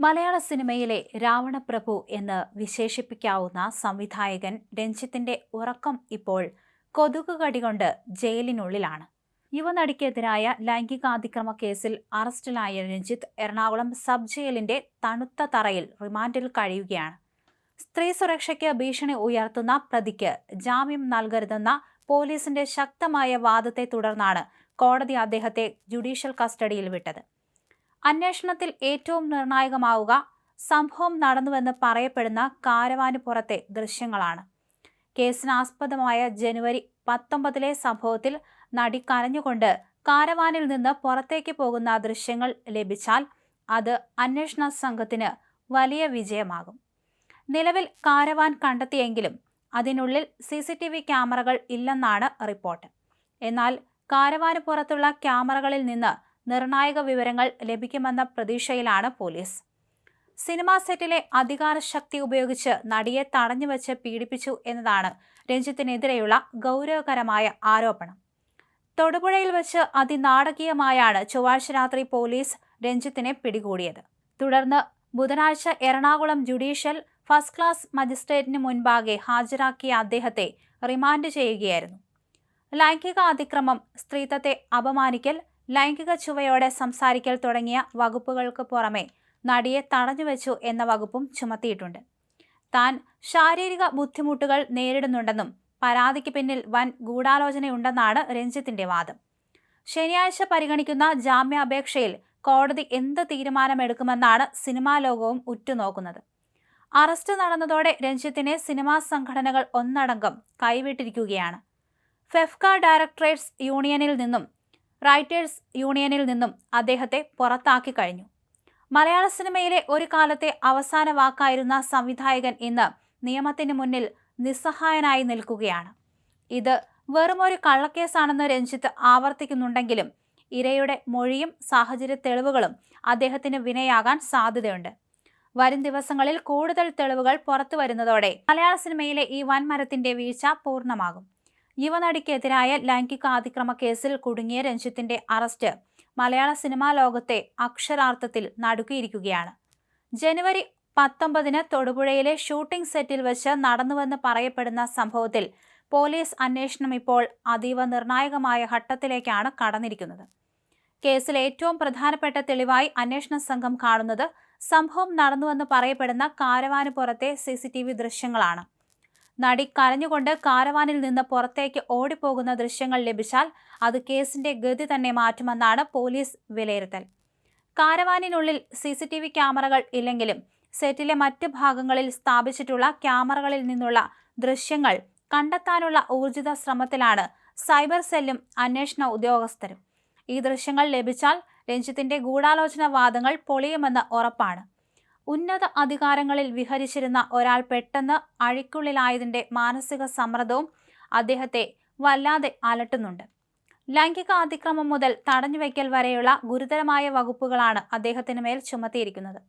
മലയാള സിനിമയിലെ രാവണപ്രഭു എന്ന് വിശേഷിപ്പിക്കാവുന്ന സംവിധായകൻ രഞ്ജിത്തിന്റെ ഉറക്കം ഇപ്പോൾ കൊതുകുകടി കൊണ്ട് ജയിലിനുള്ളിലാണ്. യുവനടിക്കെതിരായ ലൈംഗികാതിക്രമ കേസിൽ അറസ്റ്റിലായ രഞ്ജിത്ത് എറണാകുളം സബ് ജയിലിന്റെ തണുത്ത തറയിൽ റിമാൻഡിൽ കഴിയുകയാണ്. സ്ത്രീ സുരക്ഷയ്ക്ക് ഭീഷണി ഉയർത്തുന്ന പ്രതിക്ക് ജാമ്യം നൽകരുതെന്ന പോലീസിന്റെ ശക്തമായ വാദത്തെ തുടർന്നാണ് കോടതി അദ്ദേഹത്തെ ജുഡീഷ്യൽ കസ്റ്റഡിയിൽ വിട്ടത്. അന്വേഷണത്തിൽ ഏറ്റവും നിർണായകമാവുക സംഭവം നടന്നുവെന്ന് പറയപ്പെടുന്ന കാരവാന് പുറത്തെ ദൃശ്യങ്ങളാണ്. കേസിനാസ്പദമായ ജനുവരി 19 സംഭവത്തിൽ നടി കരഞ്ഞുകൊണ്ട് കാരവാനിൽ നിന്ന് പുറത്തേക്ക് പോകുന്ന ദൃശ്യങ്ങൾ ലഭിച്ചാൽ അത് അന്വേഷണ സംഘത്തിന് വലിയ വിജയമാകും. നിലവിൽ കാരവാൻ കണ്ടെത്തിയെങ്കിലും അതിനുള്ളിൽ CCTV ക്യാമറകൾ ഇല്ലെന്നാണ് റിപ്പോർട്ട്. എന്നാൽ കാരവാന് പുറത്തുള്ള ക്യാമറകളിൽ നിന്ന് നിർണായക വിവരങ്ങൾ ലഭിക്കുമെന്ന പ്രതീക്ഷയിലാണ് പോലീസ്. സിനിമാ സെറ്റിലെ അധികാര ശക്തി ഉപയോഗിച്ച് നടിയെ തടഞ്ഞുവെച്ച് പീഡിപ്പിച്ചു എന്നതാണ് രഞ്ജിത്തിനെതിരെയുള്ള ഗൗരവകരമായ ആരോപണം. തൊടുപുഴയിൽ വെച്ച് അതിനാടകീയമായാണ് ചൊവ്വാഴ്ച രാത്രി പോലീസ് രഞ്ജിത്തിനെ പിടികൂടിയത്. തുടർന്ന് ബുധനാഴ്ച എറണാകുളം ജുഡീഷ്യൽ ഫസ്റ്റ് ക്ലാസ് മജിസ്ട്രേറ്റിന് മുൻപാകെ ഹാജരാക്കിയ അദ്ദേഹത്തെ റിമാൻഡ് ചെയ്യുകയായിരുന്നു. ലൈംഗിക അതിക്രമം, സ്ത്രീത്വത്തെ അപമാനിക്കൽ, ലൈംഗിക ചുവയോടെ സംസാരിക്കൽ തുടങ്ങിയ വകുപ്പുകൾക്ക് പുറമെ നടിയെ തടഞ്ഞുവെച്ചു എന്ന വകുപ്പും ചുമത്തിയിട്ടുണ്ട്. താൻ ശാരീരിക ബുദ്ധിമുട്ടുകൾ നേരിടുന്നുണ്ടെന്നും പരാതിക്ക് പിന്നിൽ വൻ ഗൂഢാലോചനയുണ്ടെന്നാണ് രഞ്ജിത്തിന്റെ വാദം. ശനിയാഴ്ച പരിഗണിക്കുന്ന ജാമ്യാപേക്ഷയിൽ കോടതി എന്ത് തീരുമാനമെടുക്കുമെന്നാണ് സിനിമാ ലോകവും ഉറ്റുനോക്കുന്നത്. അറസ്റ്റ് നടന്നതോടെ രഞ്ജിത്തിനെ സിനിമാ സംഘടനകൾ ഒന്നടങ്കം കൈവിട്ടിരിക്കുകയാണ്. ഫെഫ്ക ഡയറക്ടറേറ്റ്സ് യൂണിയനിൽ നിന്നും റൈറ്റേഴ്സ് യൂണിയനിൽ നിന്നും അദ്ദേഹത്തെ പുറത്താക്കി കഴിഞ്ഞു. മലയാള സിനിമയിലെ ഒരു കാലത്തെ അവസാന വാക്കായിരുന്ന സംവിധായകൻ ഇന്ന് നിയമത്തിന് മുന്നിൽ നിസ്സഹായനായി നിൽക്കുകയാണ്. ഇത് വെറുമൊരു കള്ളക്കേസാണെന്ന് രഞ്ജിത്ത് ആവർത്തിക്കുന്നുണ്ടെങ്കിലും ഇരയുടെ മൊഴിയും സാഹചര്യ തെളിവുകളും അദ്ദേഹത്തിന് വിനയാകാൻ സാധ്യതയുണ്ട്. വരും ദിവസങ്ങളിൽ കൂടുതൽ തെളിവുകൾ പുറത്തു വരുന്നതോടെ മലയാള സിനിമയിലെ ഈ വൻമരത്തിന്റെ വീഴ്ച പൂർണ്ണമാകും. യുവനടിക്കെതിരായ ലൈംഗികാതിക്രമ കേസിൽ കുടുങ്ങിയ രഞ്ജിത്തിന്റെ അറസ്റ്റ് മലയാള സിനിമാ ലോകത്തെ അക്ഷരാർത്ഥത്തിൽ നടുക്കിയിരിക്കുകയാണ്. ജനുവരി 19 തൊടുപുഴയിലെ ഷൂട്ടിംഗ് സെറ്റിൽ വെച്ച് നടന്നുവെന്ന് പറയപ്പെടുന്ന സംഭവത്തിൽ പോലീസ് അന്വേഷണം ഇപ്പോൾ അതീവ നിർണായകമായ ഘട്ടത്തിലേക്കാണ് കടന്നിരിക്കുന്നത്. കേസിൽ ഏറ്റവും പ്രധാനപ്പെട്ട തെളിവായി അന്വേഷണ സംഘം കാണുന്നത് സംഭവം നടന്നുവെന്ന് പറയപ്പെടുന്ന കാരവാന് പുറത്തെ CCTV ദൃശ്യങ്ങളാണ്. നടി കരഞ്ഞുകൊണ്ട് കാരവാനിൽ നിന്ന് പുറത്തേക്ക് ഓടിപ്പോകുന്ന ദൃശ്യങ്ങൾ ലഭിച്ചാൽ അത് കേസിന്റെ ഗതി തന്നെ മാറ്റുമെന്നാണ് പോലീസ് വിലയിരുത്തൽ. കാരവാനിനുള്ളിൽ CCTV ക്യാമറകൾ ഇല്ലെങ്കിലും സെറ്റിലെ മറ്റ് ഭാഗങ്ങളിൽ സ്ഥാപിച്ചിട്ടുള്ള ക്യാമറകളിൽ നിന്നുള്ള ദൃശ്യങ്ങൾ കണ്ടെത്താനുള്ള ഊർജിത ശ്രമത്തിലാണ് സൈബർ സെല്ലും അന്വേഷണ ഉദ്യോഗസ്ഥരും. ഈ ദൃശ്യങ്ങൾ ലഭിച്ചാൽ രഞ്ജിത്തിന്റെ ഗൂഢാലോചന വാദങ്ങൾ പൊളിയുമെന്ന് ഉറപ്പാണ്. ഉന്നത അധികാരങ്ങളിൽ വിഹരിച്ചിരുന്ന ഒരാൾ പെട്ടെന്ന് അഴിക്കുള്ളിലായതിന്റെ മാനസിക സമ്മർദ്ദവും അദ്ദേഹത്തെ വല്ലാതെ അലട്ടുന്നുണ്ട്. ലൈംഗിക അതിക്രമം മുതൽ തടഞ്ഞുവെക്കൽ വരെയുള്ള ഗുരുതരമായ വകുപ്പുകളാണ് അദ്ദേഹത്തിന് മേൽ ചുമത്തിയിരിക്കുന്നത്.